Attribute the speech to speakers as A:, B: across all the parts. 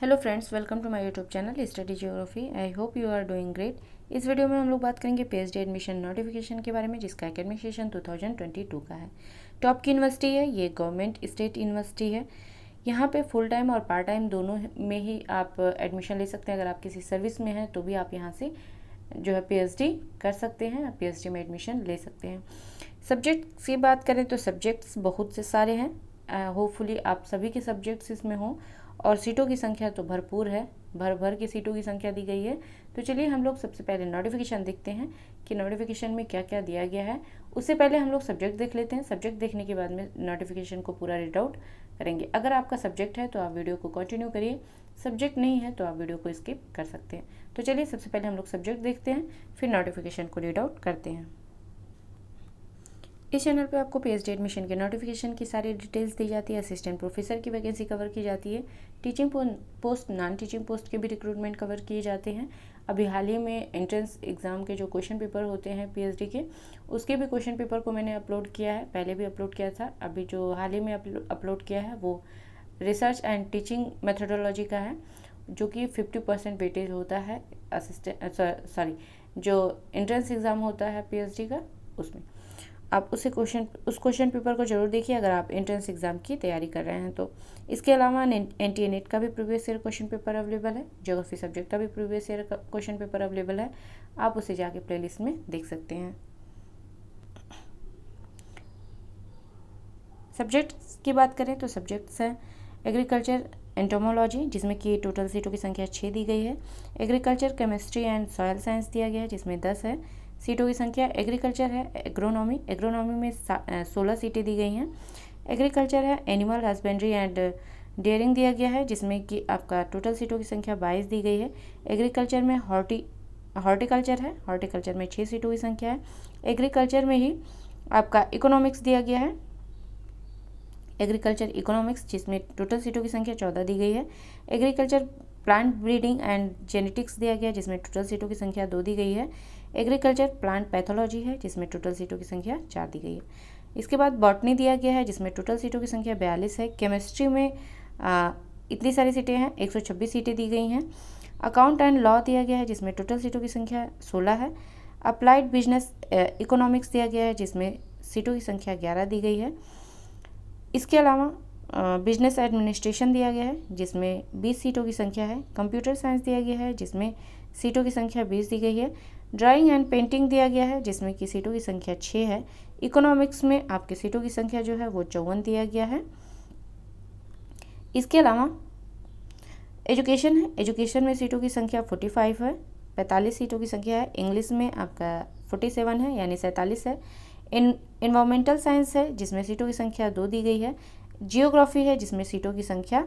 A: Hello friends, welcome to my YouTube channel study geography. I hope you are doing great. इस video में हम लोग बात करेंगे पीएचडी एडमिशन नोटिफिकेशन के बारे में, जिसका एकेडमिक सेशन 2022 का है। टॉप की यूनिवर्सिटी है, ये गवर्नमेंट स्टेट यूनिवर्सिटी है। यहाँ पे फुल टाइम और पार्ट टाइम दोनों में ही आप एडमिशन ले सकते हैं। अगर आप किसी सर्विस में हैं तो भी आप यहाँ से जो है पीएचडी कर सकते हैं, पीएचडी में एडमिशन ले सकते हैं। सब्जेक्ट्स की बात करें तो सब्जेक्ट्स बहुत से सारे हैं। होपफुली आप सभी के सब्जेक्ट्स इसमें हों, और सीटों की संख्या तो भरपूर है, भर भर की सीटों की संख्या दी गई है। तो चलिए हम लोग सबसे पहले नोटिफिकेशन देखते हैं कि नोटिफिकेशन में क्या क्या दिया गया है। उससे पहले हम लोग सब्जेक्ट देख लेते हैं। सब्जेक्ट देखने के बाद में नोटिफिकेशन को पूरा रीड आउट करेंगे। अगर आपका सब्जेक्ट है तो आप वीडियो को कंटिन्यू करिए, सब्जेक्ट नहीं है तो आप वीडियो को स्किप कर सकते हैं। तो चलिए सबसे पहले हम लोग सब्जेक्ट देखते हैं, फिर नोटिफिकेशन को रीड आउट करते हैं। इस चैनल पे आपको पीएचडी एडमिशन के नोटिफिकेशन की सारी डिटेल्स दी जाती है। असिस्टेंट प्रोफेसर की वैकेंसी कवर की जाती है। Teaching post, non teaching post के भी रिक्रूटमेंट कवर किए जाते हैं। अभी हाल ही में एंट्रेंस एग्ज़ाम के जो क्वेश्चन पेपर होते हैं पीएचडी के, उसके भी क्वेश्चन पेपर को मैंने अपलोड किया है। पहले भी अपलोड किया था, अभी जो हाल ही में अपलोड किया है वो रिसर्च एंड टीचिंग मेथोडोलॉजी का है, जो कि 50% वेटेज होता है जो एंट्रेंस एग्ज़ाम होता है पीएचडी का, उसमें आप उस क्वेश्चन पेपर को जरूर देखिए अगर आप एंट्रेंस एग्ज़ाम की तैयारी कर रहे हैं तो। इसके अलावा एनटीए नेट का भी previous year question paper available है। ज्योग्राफी सब्जेक्ट का भी previous year question paper available है, आप उसे जाके प्लेलिस्ट में देख सकते हैं। सब्जेक्ट्स की बात करें तो सब्जेक्ट्स हैं एग्रीकल्चर एंटोमोलॉजी, जिसमें कि टोटल सीटों की संख्या 6 दी गई है। Agriculture chemistry and soil science दिया गया है, जिसमें 10 है। सीटों की संख्या एग्रीकल्चर है एग्रोनॉमी में 16 सीटें दी गई हैं। एग्रीकल्चर है एनिमल हस्बेंड्री एंड डेयरिंग दिया गया है, जिसमें कि आपका टोटल सीटों की संख्या 22 दी गई है। एग्रीकल्चर में हॉर्टिकल्चर है, हॉर्टिकल्चर में 6 सीटों की संख्या है। एग्रीकल्चर में ही आपका इकोनॉमिक्स दिया गया है, एग्रीकल्चर इकोनॉमिक्स, जिसमें टोटल सीटों की संख्या 14 दी गई है। Agriculture plant breeding and genetics दिया गया है, जिसमें टोटल सीटों की संख्या 2 दी गई है। एग्रीकल्चर प्लांट पैथोलॉजी है, जिसमें टोटल सीटों की संख्या 4 दी गई है। इसके बाद बॉटनी दिया गया है, जिसमें टोटल सीटों की संख्या 42 है। केमिस्ट्री में इतनी सारी सीटें हैं, 126 सीटें दी गई हैं। अकाउंट एंड लॉ दिया गया है, जिसमें टोटल सीटों की संख्या 16 है। अप्लाइड बिजनेस इकोनॉमिक्स दिया गया है, जिसमें सीटों की संख्या 11 दी गई है। इसके अलावा बिजनेस एडमिनिस्ट्रेशन दिया गया है, जिसमें 20 सीटों की संख्या है। कंप्यूटर साइंस दिया गया है, जिसमें सीटों की संख्या 20 दी गई है। ड्राइंग एंड पेंटिंग दिया गया है, जिसमें कि सीटों की संख्या 6 है। इकोनॉमिक्स में आपके सीटों की संख्या जो है वो 54 दिया गया है। इसके अलावा एजुकेशन है, एजुकेशन में सीटों की संख्या 45 है, 45 सीटों की संख्या है। इंग्लिश में आपका 47 है, यानी 47 है। इन्वायरमेंटल साइंस है, जिसमें सीटों की संख्या 2 दी गई है। जियोग्राफी है, जिसमें सीटों की संख्या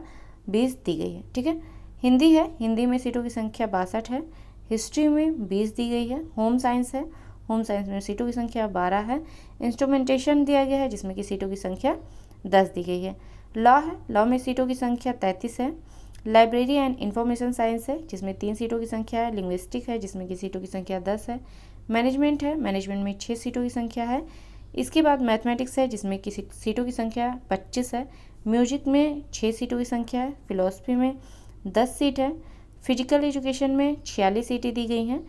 A: 20 दी गई है। ठीक है। हिंदी है, हिंदी में सीटों की संख्या 62 है। हिस्ट्री में 20 दी गई है। होम साइंस है, होम साइंस में सीटों की संख्या 12 है। इंस्ट्रूमेंटेशन दिया गया है, जिसमें कि सीटों की संख्या 10 दी गई है। लॉ है, लॉ में सीटों की संख्या 33 है। लाइब्रेरी एंड इंफॉर्मेशन साइंस है, जिसमें 3 सीटों की संख्या है। लिंग्विस्टिक है, जिसमें कि सीटों की संख्या 10 है। मैनेजमेंट है, मैनेजमेंट में 6 सीटों की संख्या है। इसके बाद मैथमेटिक्स है, जिसमें कि सीटों की संख्या 25 है। म्यूजिक में 6 सीटों की संख्या है। फिलॉसफी में 10 सीट है। फिजिकल एजुकेशन में 46 सीटें दी गई हैं।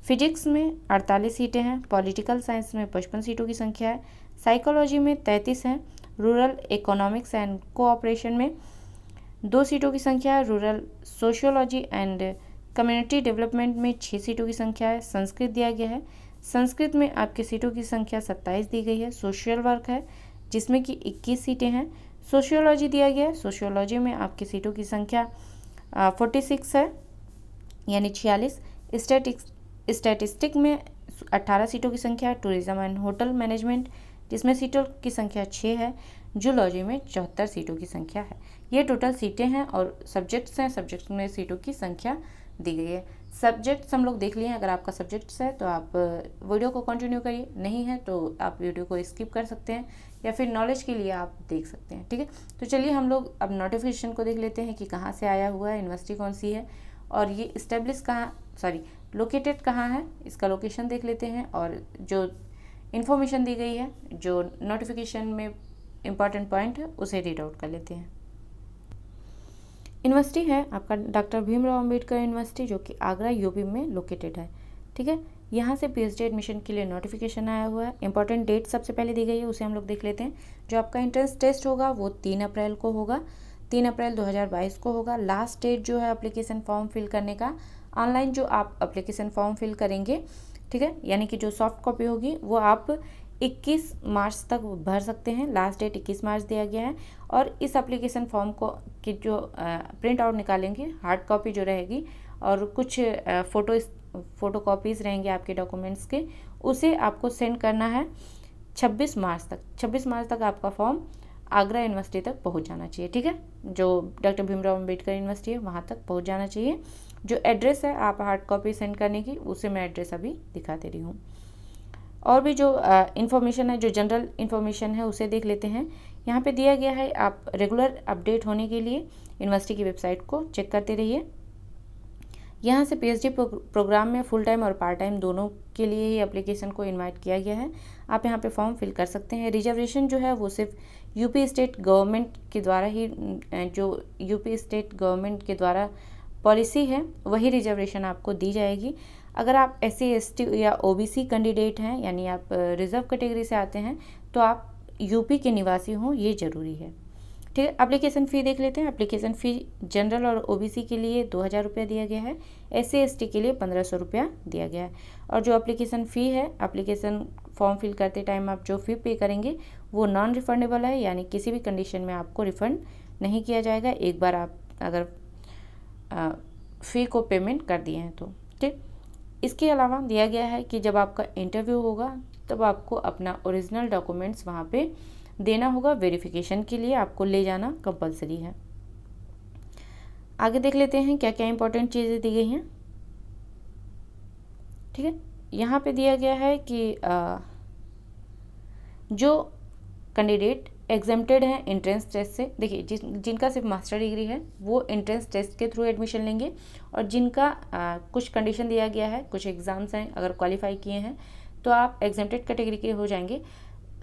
A: फिजिक्स में 48 सीटें हैं। पॉलिटिकल साइंस में 55 सीटों की संख्या है। साइकोलॉजी में 33 है। रूरल इकोनॉमिक्स एंड कोऑपरेशन में 2 सीटों की संख्या है। Rural sociology and community development में 6 सीटों की संख्या है। संस्कृत दिया गया है, संस्कृत में आपके सीटों की संख्या 27 दी गई है। सोशल वर्क है, जिसमें कि 21 सीटें हैं। सोशियोलॉजी दिया गया है, सोशियोलॉजी में आपकी सीटों की संख्या 46 है, यानी 46। स्टैटिस्टिक में 18 सीटों की संख्या है। टूरिज्म एंड होटल मैनेजमेंट, जिसमें सीटों की संख्या 6 है। जूलॉजी में 74 सीटों की संख्या है। ये टोटल सीटें हैं और सब्जेक्ट्स हैं, सब्जेक्ट्स में सीटों की संख्या दी गई है। सब्जेक्ट्स हम लोग देख लिए हैं। अगर आपका सब्जेक्ट्स है तो आप वीडियो को कंटिन्यू करिए, नहीं है तो आप वीडियो को स्किप कर सकते हैं, या फिर नॉलेज के लिए आप देख सकते हैं। ठीक है। तो चलिए हम लोग अब नोटिफिकेशन को देख लेते हैं कि कहाँ से आया हुआ है, यूनिवर्सिटी कौन सी है, और ये लोकेटेड कहाँ है, इसका लोकेशन देख लेते हैं, और जो इन्फॉर्मेशन दी गई है, जो नोटिफिकेशन में इम्पॉर्टेंट पॉइंट है, उसे रीड आउट कर लेते हैं। यूनिवर्सिटी है आपका डॉक्टर भीमराव अंबेडकर यूनिवर्सिटी, जो कि आगरा यूपी में लोकेटेड है। ठीक है, यहाँ से पीएचडी एडमिशन के लिए नोटिफिकेशन आया हुआ है। इंपॉर्टेंट डेट सबसे पहले दी गई है, उसे हम लोग देख लेते हैं। जो आपका एंट्रेंस टेस्ट होगा वो 3 अप्रैल को होगा, 3 अप्रैल 2022 को होगा। लास्ट डेट जो है एप्लीकेशन फॉर्म फिल करने का, ऑनलाइन जो आप एप्लीकेशन फॉर्म फिल करेंगे, ठीक है, यानी कि जो सॉफ्ट कॉपी होगी वो आप 21 मार्च तक भर सकते हैं। लास्ट डेट 21 मार्च दिया गया है। और इस एप्लीकेशन फॉर्म को की जो प्रिंट आउट निकालेंगे, हार्ड कॉपी जो रहेगी और कुछ फ़ोटो कॉपीज़ रहेंगे आपके डॉक्यूमेंट्स के, उसे आपको सेंड करना है 26 मार्च तक। 26 मार्च तक आपका फॉर्म आगरा यूनिवर्सिटी तक पहुंच जाना चाहिए। ठीक है, जो डॉक्टर भीमराव अंबेडकर यूनिवर्सिटी है वहाँ तक पहुंच जाना चाहिए। जो एड्रेस है आप हार्ड कॉपी सेंड करने की, उसे मैं एड्रेस अभी दिखा दे रही हूँ। और भी जो इन्फॉर्मेशन है, जो जनरल इन्फॉर्मेशन है, उसे देख लेते हैं। यहाँ पे दिया गया है, आप रेगुलर अपडेट होने के लिए यूनिवर्सिटी की वेबसाइट को चेक करते रहिए। यहाँ से पीएचडी प्रोग्राम में फुल टाइम और पार्ट टाइम दोनों के लिए ही एप्लीकेशन को इनवाइट किया गया है। आप यहाँ पे फॉर्म फिल कर सकते हैं। रिजर्वेशन जो है वो सिर्फ यूपी स्टेट गवर्नमेंट के द्वारा ही, जो यूपी स्टेट गवर्नमेंट के द्वारा पॉलिसी है वही रिजर्वेशन आपको दी जाएगी। अगर आप SC ST या OBC कैंडिडेट हैं, यानी आप रिजर्व कैटेगरी से आते हैं, तो आप यूपी के निवासी हों, ये ज़रूरी है। ठीक है, एप्लीकेशन फ़ी देख लेते हैं। एप्लीकेशन फ़ी जनरल और OBC के लिए 2000 रुपया दिया गया है, SC ST के लिए 1500 रुपया दिया गया है। और जो एप्लीकेशन फ़ी है, एप्लीकेशन फॉर्म फिल करते टाइम आप जो फ़ी पे करेंगे वो नॉन रिफंडेबल है, यानी किसी भी कंडीशन में आपको रिफ़ंड नहीं किया जाएगा, एक बार आप अगर फ़ी को पेमेंट कर दिए हैं तो। ठीक, इसके अलावा दिया गया है कि जब आपका इंटरव्यू होगा तब आपको अपना ओरिजिनल डॉक्यूमेंट्स वहाँ पे देना होगा। वेरिफिकेशन के लिए आपको ले जाना कंपलसरी है। आगे देख लेते हैं क्या क्या इंपॉर्टेंट चीज़ें दी गई हैं। ठीक है, यहाँ पे दिया गया है कि जो कैंडिडेट एग्जेम्प्टेड हैं एंट्रेंस टेस्ट से, देखिए जिनका सिर्फ मास्टर डिग्री है वो एंट्रेंस टेस्ट के थ्रू एडमिशन लेंगे, और जिनका कुछ कंडीशन दिया गया है, कुछ एग्ज़ाम्स हैं, अगर क्वालिफाई किए हैं तो आप एग्जेम्प्टेड कैटेगरी के हो जाएंगे।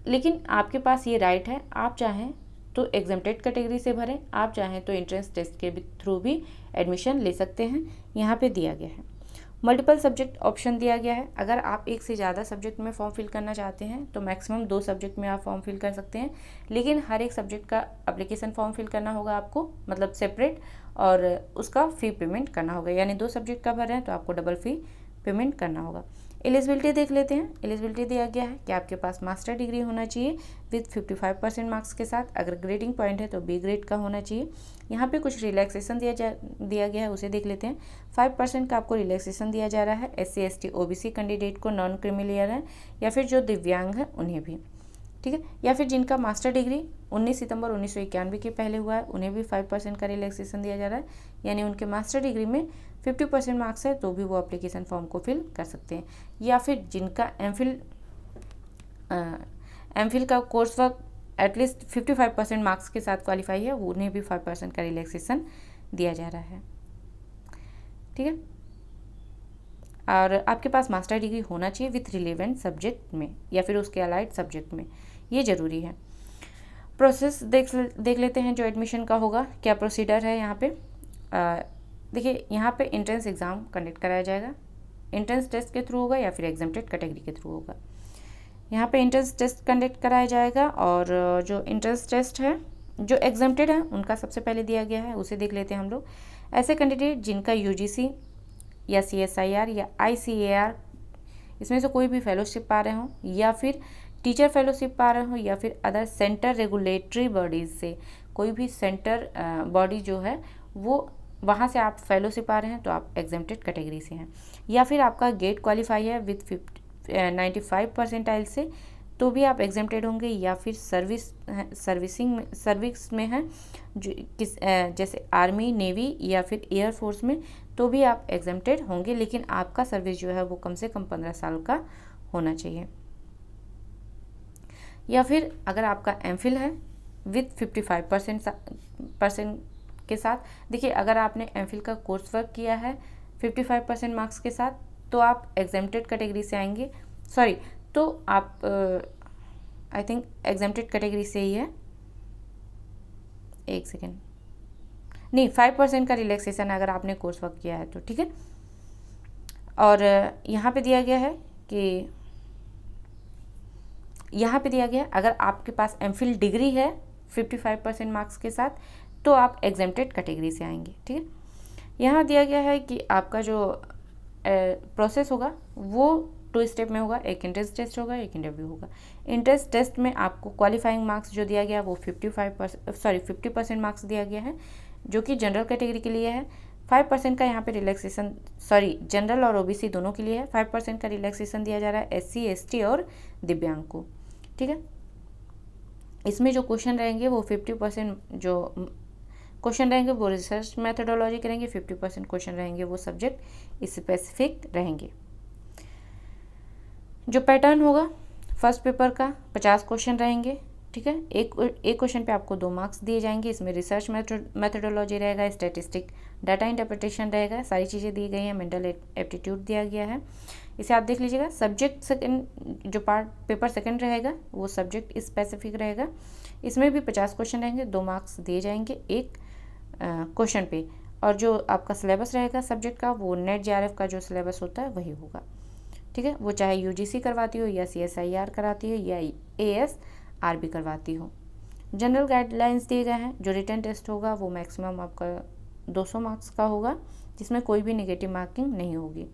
A: लेकिन आपके पास ये राइट है, आप चाहें तो एग्जेम्प्टेड कैटेगरी से भरें, आप चाहें तो एंट्रेंस टेस्ट के थ्रू भी एडमिशन ले सकते हैं। यहाँ पे दिया गया है मल्टीपल सब्जेक्ट ऑप्शन दिया गया है। अगर आप एक से ज़्यादा सब्जेक्ट में फॉर्म फिल करना चाहते हैं तो मैक्सिमम 2 सब्जेक्ट में आप फॉर्म फिल कर सकते हैं, लेकिन हर एक सब्जेक्ट का एप्लीकेशन फॉर्म फिल करना होगा आपको, मतलब सेपरेट, और उसका फ़ी पेमेंट करना होगा। यानी 2 सब्जेक्ट का भर रहे हैं तो आपको डबल फ़ी पेमेंट करना होगा। एलिजिबिलिटी देख लेते हैं। एलिजिबिलिटी दिया गया है कि आपके पास मास्टर डिग्री होना चाहिए विथ 55% मार्क्स के साथ। अगर ग्रेडिंग पॉइंट है तो B ग्रेड का होना चाहिए। यहाँ पे कुछ रिलैक्सेशन दिया गया है, उसे देख लेते हैं। 5% का आपको रिलैक्सेशन दिया जा रहा है SC ST OBC कैंडिडेट को, नॉन क्रिमिलियर है, या फिर जो दिव्यांग है उन्हें भी। ठीक है, या फिर जिनका मास्टर डिग्री 19 सितंबर 1991 के पहले हुआ है उन्हें भी 5% का रिलैक्सेशन दिया जा रहा है, यानी उनके मास्टर डिग्री में 50% मार्क्स है तो भी वो एप्लीकेशन फॉर्म को फिल कर सकते हैं। या फिर जिनका एमफिल का कोर्स वर्क एटलीस्ट 55% मार्क्स के साथ क्वालिफाई है, उन्हें भी 5% का रिलैक्सेशन दिया जा रहा है। ठीक है, और आपके पास मास्टर डिग्री होना चाहिए विथ रिलेवेंट सब्जेक्ट में या फिर उसके अलाइड सब्जेक्ट में, ये ज़रूरी है। प्रोसेस देख लेते हैं जो एडमिशन का होगा, क्या प्रोसीडर है। यहाँ पे देखिए, यहाँ पे एंट्रेंस एग्ज़ाम कंडक्ट कराया जाएगा, एंट्रेंस टेस्ट के थ्रू होगा या फिर एग्जेम्प्टेड कैटेगरी के थ्रू होगा। यहाँ पे एंट्रेंस टेस्ट कंडक्ट कराया जाएगा, और जो एंट्रेंस टेस्ट है, जो एग्जेम्प्टेड है उनका सबसे पहले दिया गया है, उसे देख लेते हैं हम लोग। ऐसे कैंडिडेट जिनका UGC या CSIR या ICAR इसमें से कोई भी फेलोशिप पा रहे हों, या फिर टीचर फेलोशिप पा रहे हों, या फिर अदर सेंटर रेगुलेटरी बॉडीज़ से कोई भी सेंटर बॉडी जो है वो वहाँ से आप फेलोशिप पा रहे हैं तो आप एग्जेम्प्टेड कैटेगरी से हैं। या फिर आपका गेट क्वालिफाई है विथ 95 परसेंटाइल से तो भी आप एग्जेम्प्टेड होंगे, या फिर सर्विस में है जैसे आर्मी, नेवी या फिर एयरफोर्स में, तो भी आप एग्जेम्प्टेड होंगे, लेकिन आपका सर्विस जो है वो कम से कम 15 साल का होना चाहिए। या फिर अगर आपका MPhil है विथ 55% के साथ, देखिए अगर आपने MPhil का कोर्स वर्क किया है 55% मार्क्स के साथ तो आप एग्जेम्प्टेड कैटेगरी से आएंगे, सॉरी, तो आप आई थिंक एग्जेम्प्टेड कैटेगरी से ही है, एक सेकेंड, नहीं 5% का रिलैक्सेशन अगर आपने कोर्स वर्क किया है तो, ठीक है। और यहाँ पे दिया गया है कि यहाँ पे दिया गया है अगर आपके पास एमफिल डिग्री है 55% मार्क्स के साथ तो आप एग्जेम्प्टेड कैटेगरी से आएंगे, ठीक है। यहाँ दिया गया है कि आपका जो प्रोसेस होगा वो 2 स्टेप में होगा, एक एंट्रेंस टेस्ट होगा, एक इंटरव्यू होगा। एंट्रेंस टेस्ट में आपको क्वालिफाइंग मार्क्स जो दिया गया वो 50% मार्क्स दिया गया है जो कि जनरल कैटेगरी के लिए है। 5% का यहाँ पे रिलैक्सेशन, जनरल और ओबीसी दोनों के लिए है। 5% का रिलैक्सेशन दिया जा रहा है SC ST और दिव्यांग को, ठीक है। इसमें जो क्वेश्चन रहेंगे वो 50% जो क्वेश्चन रहेंगे वो रिसर्च मेथोडोलॉजी के रहेंगे, 50% क्वेश्चन रहेंगे वो सब्जेक्ट स्पेसिफिक रहेंगे। जो पैटर्न होगा फर्स्ट पेपर का 50 क्वेश्चन रहेंगे, ठीक है। एक क्वेश्चन पे आपको 2 मार्क्स दिए जाएंगे। इसमें रिसर्च मेथोडोलॉजी रहेगा, स्टैटिस्टिक, डाटा इंटरप्रिटेशन रहेगा, सारी चीज़ें दी गई हैं, मेंटल एप्टीट्यूड दिया गया है। इसे आप देख लीजिएगा। सब्जेक्ट सेकंड जो पार्ट पेपर सेकंड रहेगा वो सब्जेक्ट स्पेसिफिक रहेगा। इसमें भी 50 क्वेश्चन रहेंगे, 2 मार्क्स दिए जाएंगे एक क्वेश्चन पे। और जो आपका सिलेबस रहेगा सब्जेक्ट का वो नेट JRF का जो सिलेबस होता है वही होगा, ठीक है। वो चाहे UGC करवाती हो या CSIR कराती हो या ASRB करवाती हो। जनरल गाइडलाइंस दिए गए हैं। जो रिटन टेस्ट होगा वो मैक्सिमम आपका 200 मार्क्स का होगा जिसमें कोई भी नेगेटिव मार्किंग नहीं होगी।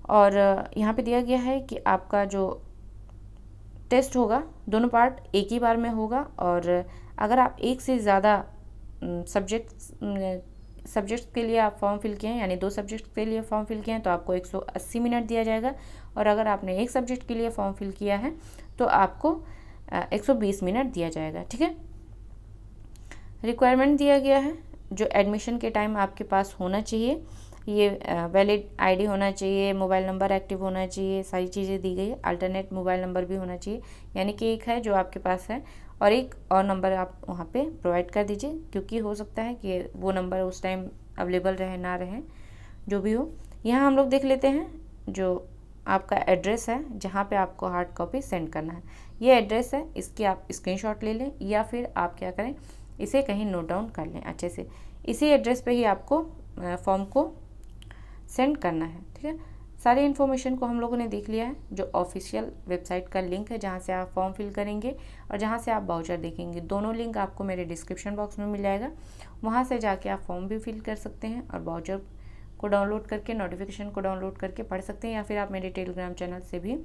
A: और यहाँ पे दिया गया है कि आपका जो टेस्ट होगा दोनों पार्ट एक ही बार में होगा। और अगर आप एक से ज़्यादा सब्जेक्ट्स के लिए आप फॉर्म फिल किए हैं, यानी 2 सब्जेक्ट के लिए फॉर्म फिल किए हैं तो आपको 180 मिनट दिया जाएगा। और अगर आपने एक सब्जेक्ट के लिए फॉर्म फिल किया है तो आपको 120 मिनट दिया जाएगा, ठीक है। रिक्वायरमेंट दिया गया है जो एडमिशन के टाइम आपके पास होना चाहिए, ये वैलिड ID होना चाहिए, मोबाइल नंबर एक्टिव होना चाहिए, सारी चीज़ें दी गई है। अल्टरनेट मोबाइल नंबर भी होना चाहिए, यानी कि एक है जो आपके पास है और एक और नंबर आप वहाँ पे प्रोवाइड कर दीजिए, क्योंकि हो सकता है कि वो नंबर उस टाइम अवेलेबल रहे ना रहे, जो भी हो। यहाँ हम लोग देख लेते हैं जो आपका एड्रेस है जहाँ पे आपको हार्ड कॉपी सेंड करना है। ये एड्रेस है, इसकी आप स्क्रीनशॉट ले लें या फिर आप क्या करें इसे कहीं नोट डाउन कर लें अच्छे से। इसी एड्रेस पे ही आपको फॉर्म को सेंड करना है, ठीक है। सारी इन्फॉर्मेशन को हम लोगों ने देख लिया है। जो ऑफिशियल वेबसाइट का लिंक है जहाँ से आप फॉर्म फिल करेंगे और जहाँ से आप वाउचर देखेंगे, दोनों लिंक आपको मेरे डिस्क्रिप्शन बॉक्स में मिल जाएगा। वहाँ से जाके आप फॉर्म भी फिल कर सकते हैं और वाउचर को डाउनलोड करके, नोटिफिकेशन को डाउनलोड करके पढ़ सकते हैं, या फिर आप मेरे टेलीग्राम चैनल से भी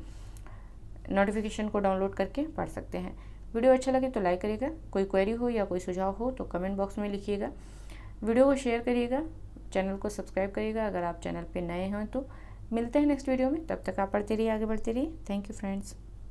A: नोटिफिकेशन को डाउनलोड करके पढ़ सकते हैं। वीडियो अच्छा लगे तो लाइक करिएगा, कोई क्वेरी हो या कोई सुझाव हो तो कमेंट बॉक्स में लिखिएगा, वीडियो को शेयर करिएगा, चैनल को सब्सक्राइब करिएगा अगर आप चैनल पे नए हैं तो। मिलते हैं नेक्स्ट वीडियो में, तब तक आप पढ़ते रहिए, आगे बढ़ते रहिए। Thank you friends.